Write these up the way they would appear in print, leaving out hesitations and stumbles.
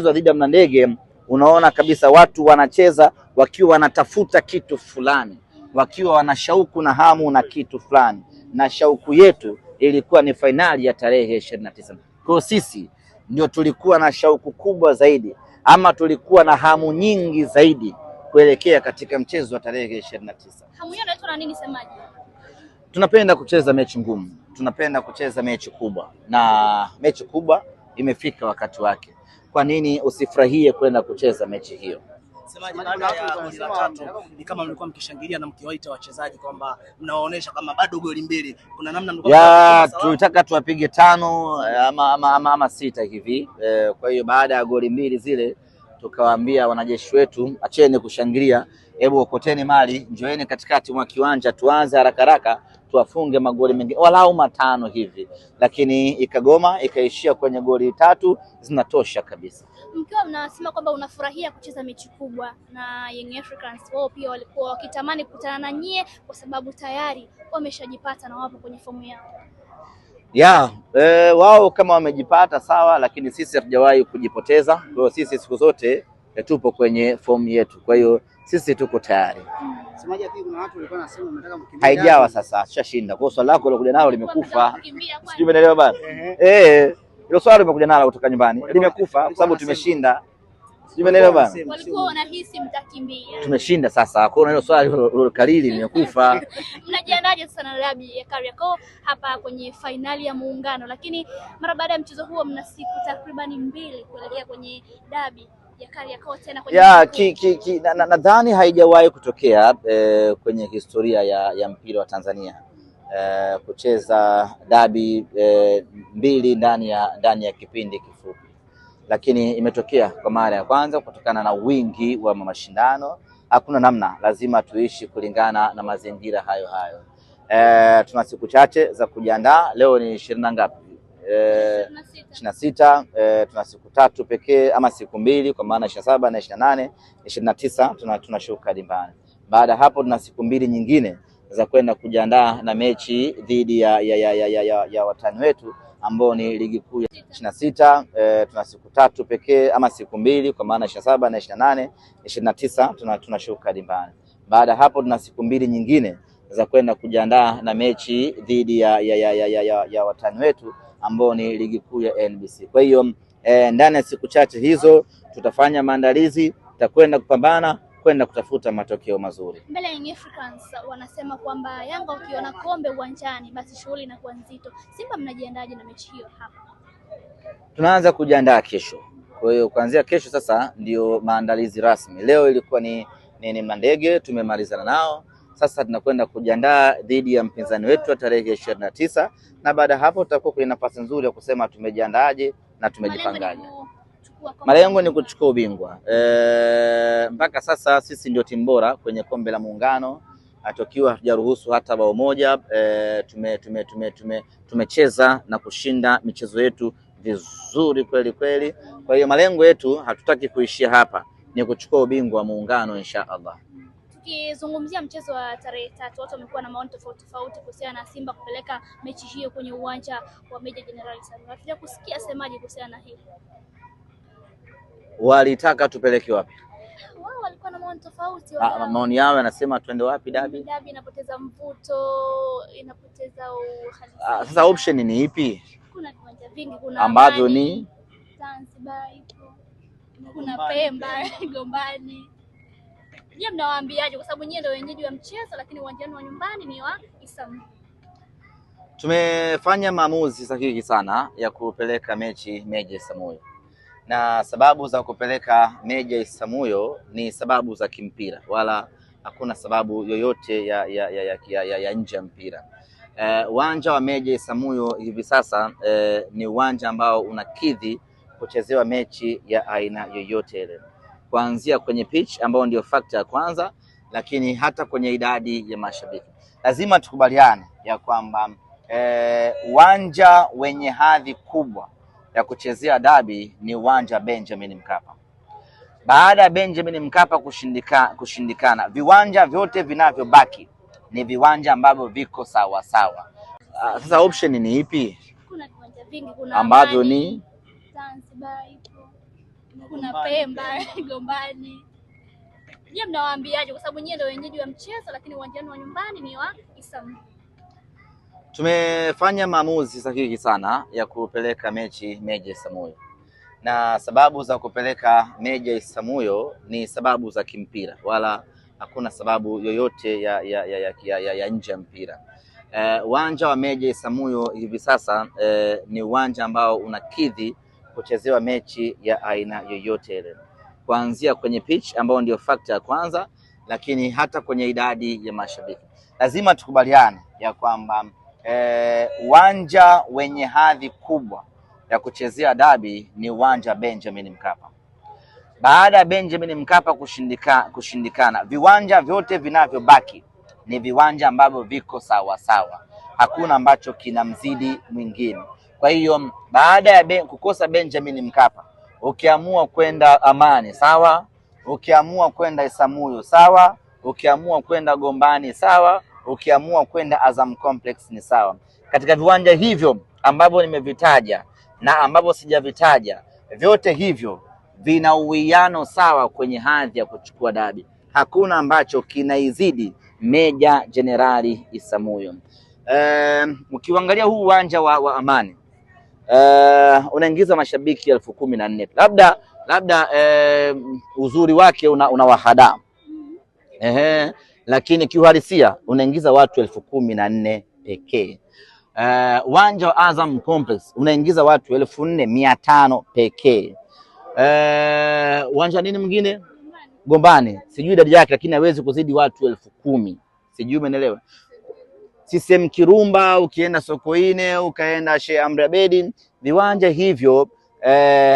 Dhidi ya Mlandege, unaona kabisa watu wanacheza wakiwa wanatafuta kitu fulani, wakiwa wana shauku na hamu na kitu fulani, na shauku yetu ilikuwa ni fainali ya tarehe 29. Kwa sisi ndio tulikuwa na shauku kubwa zaidi, ama tulikuwa na hamu nyingi zaidi kuelekea katika mchezo wa tarehe 29. Hamu hiyo inaitwa na nini semaji? Tunapenda kucheza mechi ngumu, tunapenda kucheza mechi kubwa, na mechi kubwa imefika wakati wake. Kwa nini usifurahie kwenda kucheza mechi hiyo? Semaji, baada ya goli la tatu ni kama mlikuwa mkishangilia na mkiwaita wachezaji kwamba mnawaonesha kama bado goli mbili. Kuna namna mlikuwa tulitaka tuwapige 5 ama 6 hivi. Kwa hiyo baada ya goli mbili zile tukawaambia wanajeshi wetu, acheni kushangilia, hebu okoteni mali, njoeni katikati mwa kiwanja, tuanze haraka haraka tuwafunge magoli mengi walau 5 hivi, lakini ikagoma, ikaishia kwenye goli 3 zinatosha kabisa. Mkiwa mnasema kwamba unafurahia kucheza mechi kubwa na Young Africans, wao pia walikuwa wakitamani kukutana na nyie kwa sababu tayari wameshajipata na wapo kwenye fomu yao. Wao kama wamejipata sawa, lakini sisi hatujawahi kujipoteza. Kwa hiyo sisi siku zote tupo kwenye fomu yetu, kwa hiyo sisi tuko tayari. Semaji, kuna watu walikuwa wanasema mnataka mkimbie. Haijawa sasa, tushashinda. Kwa swali lako lilokuja nalo limekufa. Sijui umeelewa bana? Hilo swali limekuja nalo kutoka nyumbani limekufa kwa sababu tumeshinda. Sijui umeelewa bana? Walikuwa wanahisi mtakimbia. Tumeshinda sasa. Kwa hiyo hilo swali lilokalili limekufa. Mnajiandaje sana na dabi ya Kariakoo hapa kwenye fainali ya Muungano, lakini mara baada ya mchezo huo mna siku takriban 2 kuelekea kwenye dabi ya Kariakoo tena kwenye nadhani haijawahi kutokea kwenye historia ya mpira wa Tanzania kucheza dabi 2 ndani ya kipindi kifupi, lakini imetokea kwa mara ya kwanza kutokana na wingi wa mashindano. Hakuna namna, lazima tuishi kulingana na mazingira hayo. Tuna siku chache za kujiandaa. Leo ni 20 na ngapi? 26. Tuna siku 3 pekee ama siku 2, kwa maana 27 na 28, 29 tunashuka dimbani. Baada hapo tuna siku 2 nyingine za kwenda kujiandaa na mechi dhidi ya watani wetu ambao ni ligi kuu ya 26. Tuna siku 3 pekee ama siku 2, kwa maana 27 na 28, 29 tunashuka dimbani. Baada hapo tuna siku 2 nyingine za kwenda kujiandaa na mechi dhidi ya watani wetu ambao ni ligi kuu ya NBC. Kwa hiyo ndani ya siku chache hizo tutafanya maandalizi, tutakwenda kupambana, kwenda kutafuta matokeo mazuri. Mbele ya Young Africans wanasema kwamba Yanga ukiona kombe uwanjani basi shughuli inakuwa nzito. Simba mnajiandaje na mechi hiyo hapa? Tunaanza kujiandaa kesho. Kwa hiyo kuanzia kesho sasa ndio maandalizi rasmi. Leo ilikuwa ni Mlandege, tumemalizana nao. Sasa tunakwenda kujiandaa dhidi ya mpinzani wetu wa tarehe 29, na baada hapo tutakuwa kwenye nafasi nzuri ya kusema tumejiandaaje na tumejipangaje. Malengo ni kuchukua ubingwa. Mpaka sasa sisi ndio timu bora kwenye kombe la Muungano, atokiwa hatujaruhusu hata bao moja. Tumecheza na kushinda michezo yetu vizuri kweli kweli. Kwa hiyo malengo yetu hatutaki kuishia hapa, ni kuchukua ubingwa wa Muungano insha Allah. Tukizungumzia mchezo wa tarehe 3, watu wamekuwa na maoni tofauti kuhusiana na Simba kupeleka mechi hiyo kwenye uwanja wa Meja Jenerali Samuel. Hatuja kusikia semaji kuhusiana na hili. Walitaka tupeleke wapi? Wao walikuwa na maoni tofauti. Maoni yao yanasema twende wapi dabi? Dabi inapoteza mvuto, inapoteza uhalisia. Sasa option ni ipi? Kuna viwanja vingi, kuna ambavyo ni Zanzibar, kuna Pemba, Gombani. Je, mnawaambiaje kwa sababu nyinyi ndio wenyeji wa mchezo lakini uwanjani wa nyumbani ni wa Isamuyo? Tumefanya maamuzi sahihi sana ya kupeleka mechi Meja Isamuyo. Na sababu za kupeleka Meja Isamuyo ni sababu za kimpira, wala hakuna sababu yoyote ya nje ya mpira. Uwanja wa Meja Isamuyo hivi sasa ni uwanja ambao unakidhi kuchezewa mechi ya aina yoyote ile, kuanzia kwenye pitch ambao ndio factor ya kwanza, lakini hata kwenye idadi ya mashabiki. Lazima tukubaliane ya kwamba uwanja wenye hadhi kubwa ya kuchezea dabi ni uwanja Benjamin Mkapa. Baada ya Benjamin Mkapa kushindikana, viwanja vyote vinavyobaki ni viwanja ambavyo viko sawa sawa. Sasa option ni ipi? Kuna viwanja vingi, kuna ambavyo ni Zanzibar, kuna Pemba, Gombani. Je, mnawaambiaje kwa sababu nyinyi ndio wenyeji wa mchezo lakini uwanjani wa nyumbani ni wa Isamuyo? Tumefanya maamuzi sahihi sana ya kupeleka mechi Meja Isamuyo, na sababu za kupeleka Meja Isamuyo ni sababu za kimpira, wala hakuna sababu yoyote ya nje ya mpira. Uwanja wa Meja Isamuyo hivi sasa ni uwanja ambao unakidhi kuchezewa mechi ya aina yoyote ile, kuanzia kwenye pitch ambao ndio factor ya kwanza, lakini hata kwenye idadi ya mashabiki. Lazima tukubaliane ya kwamba uwanja wenye hadhi kubwa ya kuchezea dabi ni uwanja wa Benjamin Mkapa. Baada ya Benjamin Mkapa kushindikana, viwanja vyote vinavyobaki ni viwanja ambavyo viko sawa sawa, hakuna ambacho kinamzidi mwingine. Kwa hiyo baada ya kukosa Benjamin Mkapa, ukiamua kwenda Amani sawa, ukiamua kwenda Isamuyo sawa, ukiamua kwenda Gombani sawa, ukiamua kwenda Azam Complex ni sawa. Katika viwanja hivyo ambavyo nimevitaja na ambavyo sijavitaja, vyote hivyo vina uwiano sawa kwenye hadhi ya kuchukua dabi. Hakuna ambacho kinaizidi Meja Jenerali Isamuyo. Ukiangalia huu uwanja wa Amani unaingiza mashabiki 14,000. Labda uzuri wake unawahada lakini kiuhalisia unaingiza watu 14,000 pekee. Uwanja wa Azam Complex unaingiza watu 4,500 pekee. Uwanja nini mwingine? Gombani, sijui idadi yake lakini hawezi kuzidi watu 10,000. Sijui umeelewa? CCM Kirumba, ukienda Sokoine, ukaenda Sheikh Amri Abeid, viwanja hivyo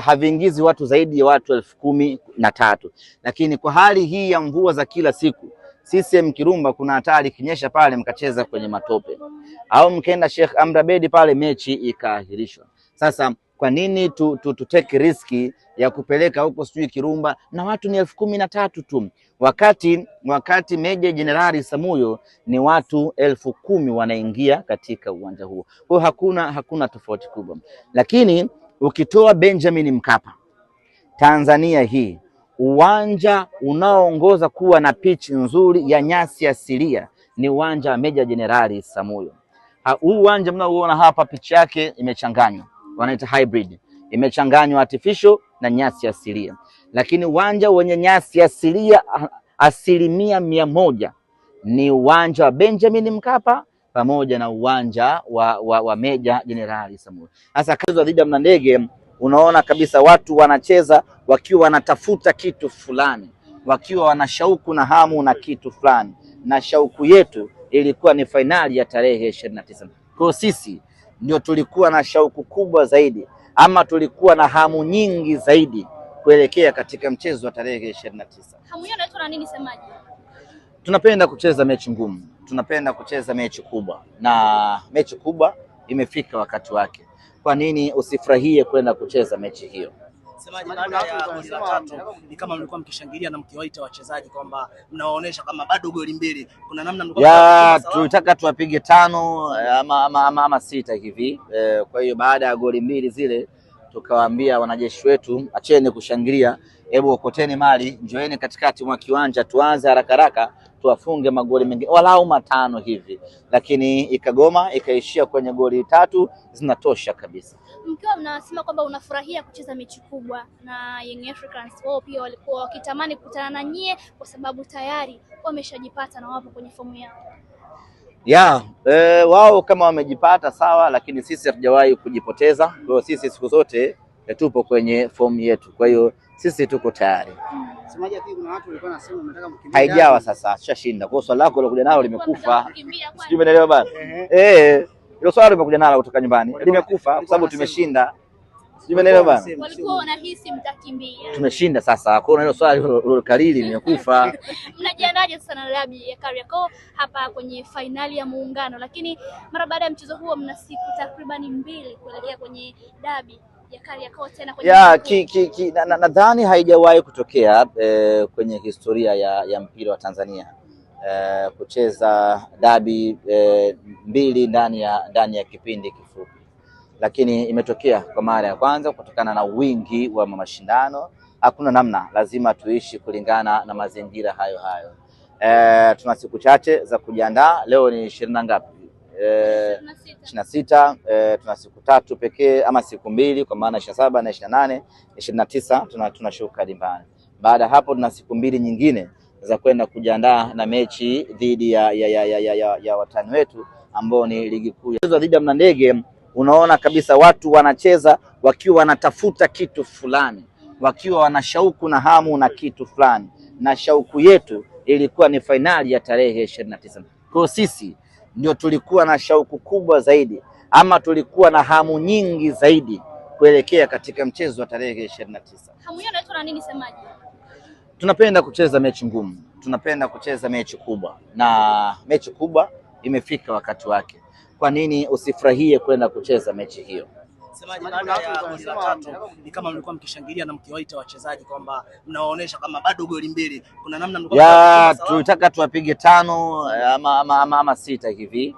haviingizi watu zaidi ya watu 13,000. Lakini kwa hali hii ya mvua za kila siku, CCM Kirumba kuna hatari kinyesha pale mkacheza kwenye matope, au mkaenda Sheikh Amri Abeid pale mechi ikaahirishwa. Sasa kwa nini take riski ya kupeleka huko sijui Kirumba na watu ni 13,000 tu, wakati Meja Jenerali Isamuyo ni watu 10,000 wanaingia katika uwanja huo. Kwa hakuna tofauti kubwa. Lakini ukitoa Benjamin Mkapa, Tanzania hii uwanja unaoongoza kuwa na pitch nzuri ya nyasi asilia ni uwanja wa Meja Jenerali Isamuyo. Huu uwanja mnaoona hapa pitch yake imechanganywa, wanaita hybrid, imechanganywa artificial na nyasi asilia. Lakini uwanja wenye nyasi asilia 100% ni uwanja wa Benjamin Mkapa pamoja na uwanja wa Meja Jenerali Isamuyo. Sasa kazi dhidi ya Mlandege, unaona kabisa watu wanacheza wakiwa wanatafuta kitu fulani, wakiwa wana shauku na hamu na kitu fulani, na shauku yetu ilikuwa ni fainali ya tarehe 29. Kwa sisi ndio tulikuwa na shauku kubwa zaidi, ama tulikuwa na hamu nyingi zaidi kuelekea katika mchezo wa tarehe 29. Hamu hiyo inaitwa na nini semaji? Tunapenda kucheza mechi ngumu, tunapenda kucheza mechi kubwa, na mechi kubwa imefika wakati wake. Kwa nini usifurahie kwenda kucheza mechi hiyo? Semaji, baada ya goli la 3 ni kama mlikuwa mkishangilia na mkiwaita wachezaji kwamba mnawaonesha kama bado goli mbili. Kuna namna mlikuwa tulitaka tuwapige 5 ama 6 hivi. Kwa hiyo baada ya goli mbili zile tukawaambia wanajeshi wetu, acheni kushangilia, hebu okoteni mali, njoeni katikati mwa kiwanja, tuanze haraka tuwafunge magoli mengi walau 5 hivi. Lakini ikagoma, ikaishia kwenye goli 3 zinatosha kabisa. Mkiwa mnasema kwamba unafurahia kucheza mechi kubwa na Young Africans, wao pia walikuwa wakitamani kukutana na nyie kwa sababu tayari wameshajipata na wapo kwenye fomu yao. Wao kama wamejipata sawa, lakini sisi hatujawahi kujipoteza. Kwa hiyo sisi siku zote tupo kwenye fomu yetu, kwa hiyo sisi tuko tayari. Semaji, kuna watu walikuwa nasema mnataka mkimbia. Haijawa sasa, tushashinda. Kwa hiyo swali lako lilokuja nalo limekufa. Sijui umeelewa bana? Hilo swali limekuja nalo kutoka nyumbani limekufa kwa sababu tumeshinda. Sijui umeelewa bana? Walikuwa wanahisi mtakimbia. Tumeshinda sasa. Kwa hiyo hilo swali lilokalili limekufa. Mnajiandaje sana na dabi ya Kariakoo hapa kwenye fainali ya Muungano, lakini mara baada ya mchezo huo mna siku takriban 2 kuelekea kwenye dabi ya Kariakoo tena kwenye nadhani haijawahi kutokea kwenye historia ya mpira wa Tanzania kucheza dabi 2 ndani ya kipindi kifupi, lakini imetokea kwa mara ya kwanza kutokana na wingi wa mashindano hakuna namna, lazima tuishi kulingana na mazingira hayo hayo. Tuna siku chache za kujiandaa. Leo ni 20 na ngapi? 26. Tuna siku 3 pekee ama siku 2, kwa maana 27 na 28, 29 tunashuka dimbani. Baada ya hapo tuna siku 2 nyingine za kwenda kujiandaa na mechi dhidi ya watani wetu ambao ni ligi kuu. Dhidi ya Mlandege, unaona kabisa watu wanacheza wakiwa wanatafuta kitu fulani, wakiwa wana shauku na hamu na kitu fulani, na shauku yetu ilikuwa ni fainali ya tarehe 29. Kwa sisi ndio tulikuwa na shauku kubwa zaidi, ama tulikuwa na hamu nyingi zaidi kuelekea katika mchezo wa tarehe 29. Hamu hiyo inaitwa na nini semaji? Tunapenda kucheza mechi ngumu, tunapenda kucheza mechi kubwa, na mechi kubwa imefika wakati wake. Kwa nini usifurahie kwenda kucheza mechi hiyo? Semaji, baada ya goli la 3 ni kama mlikuwa mkishangilia na mkiwaita wachezaji kwamba mnawaonesha kama bado goli 2. Kuna namna mlikuwa tulitaka tuwapige 5 ama 6 hivi.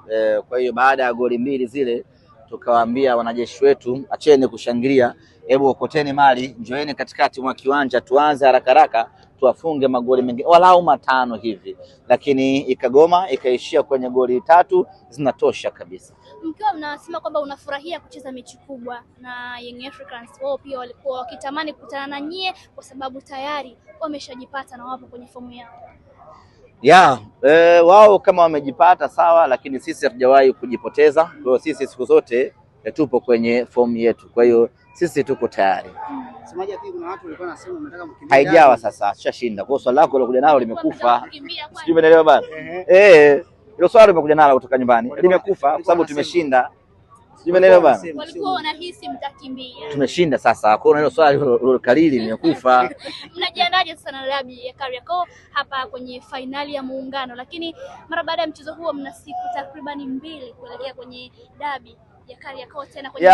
Kwa hiyo baada ya goli 2 zile tukawaambia wanajeshi wetu, acheni kushangilia, hebu okoteni mali, njoeni katikati mwa kiwanja, tuanze haraka haraka tuwafunge magoli mengine walau 5 hivi, lakini ikagoma, ikaishia kwenye goli 3 zinatosha kabisa. Mkiwa mnasema kwamba unafurahia kucheza mechi kubwa na Young Africans, wao pia walikuwa wakitamani kukutana na nyie kwa sababu tayari wameshajipata na wapo kwenye fomu yao. Wao kama wamejipata sawa, lakini sisi hatujawahi kujipoteza. Kwa hiyo sisi siku zote tupo kwenye fomu yetu, kwa hiyo sisi tuko tayari. Semaji, kuna watu walikuwa wanasema mnataka mkimbia. Haijawa sasa, tushashinda. Kwa hiyo swali lako lilokuja nalo limekufa. Sijui umeelewa bana? Hilo swali limekuja nalo kutoka nyumbani. Limekufa kwa sababu tumeshinda. Sijui umeelewa bana? Walikuwa wanahisi mtakimbia. Tumeshinda sasa. Kwa hiyo hilo swali lilokalili limekufa. Mnajiandaje sasa na dabi ya Kariakoo hapa kwenye fainali ya Muungano? Lakini mara baada ya mchezo huo mna siku takribani 2 kuelekea kwenye dabi ya Kariakoo tena kwenye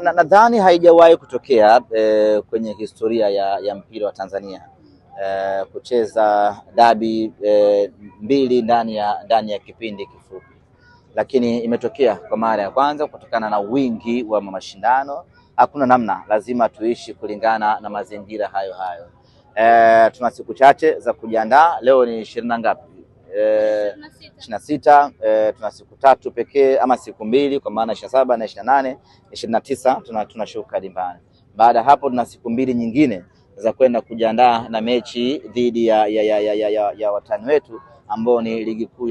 nadhani haijawahi kutokea kwenye historia ya mpira wa Tanzania kucheza dabi 2 ndani ya kipindi kifupi, lakini imetokea kwa mara ya kwanza kutokana na wingi wa mashindano. Hakuna namna, lazima tuishi kulingana na mazingira hayo hayo. Tuna siku chache za kujiandaa. Leo ni 20 na ngapi? 26. Tuna siku 3 pekee ama siku 2, kwa maana 27 na 28, 29 tunashuka dimbani. Baada ya hapo tuna siku 2 nyingine za kwenda kujiandaa na mechi dhidi ya watani wetu ambao ni ligi kuu.